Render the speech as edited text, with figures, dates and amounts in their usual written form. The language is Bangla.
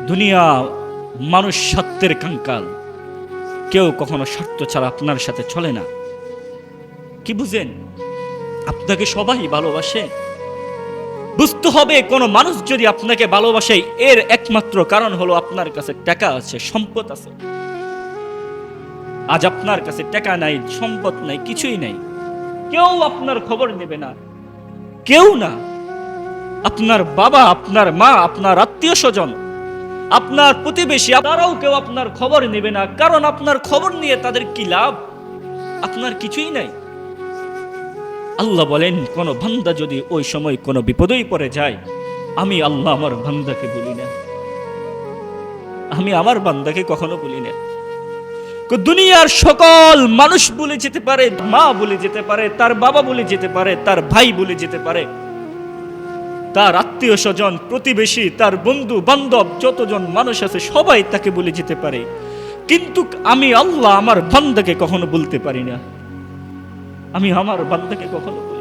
দুনিয়া মানুষ সত্যের কঙ্কাল, কেউ কখনো স্বার্থ ছাড়া আপনার সাথে চলে না। কি বুঝেন? আপনাকে সবাই ভালোবাসে। বুঝতে হবে কোন মানুষ যদি আপনাকে ভালোবাসে এর একমাত্র কারণ হলো আপনার কাছে টাকা আছে, সম্পদ আছে। আজ আপনার কাছে টাকা নাই, সম্পদ নাই, কিছুই নাই, কেউ আপনার খবর নেবে না, কেউ না। আপনার বাবা, আপনার মা, আপনার আত্মীয় স্বজন, আপনার প্রতিবেশী, তারাও কেউ আপনার খবর নেবে না। কারণ আপনার খবর নিয়ে তাদের কি লাভ? আপনার কিছুই নাই। আল্লাহ বলেন, কোন বান্দা যদি ওই সময় কোনো বিপদেই পড়ে যায়, আমি আল্লাহ আমার বান্দাকে বলি না, আমি আমার বান্দাকে কখনো বলি না। দুনিয়ার সকল মানুষ বলে যেতে পারে, মা বলে যেতে পারে, তার বাবা বলে যেতে পারে, তার ভাই বলে যেতে পারে, তার আত্মীয় স্বজন, প্রতিবেশী, তার বন্ধু বান্ধব, যতজন মানুষ আছে সবাই তাকে বলে যেতে পারে, কিন্তু আমি আল্লাহ আমার বান্দাকে কখনো বলতে পারি না। আমি আমার বান্দাকে কখনো বলি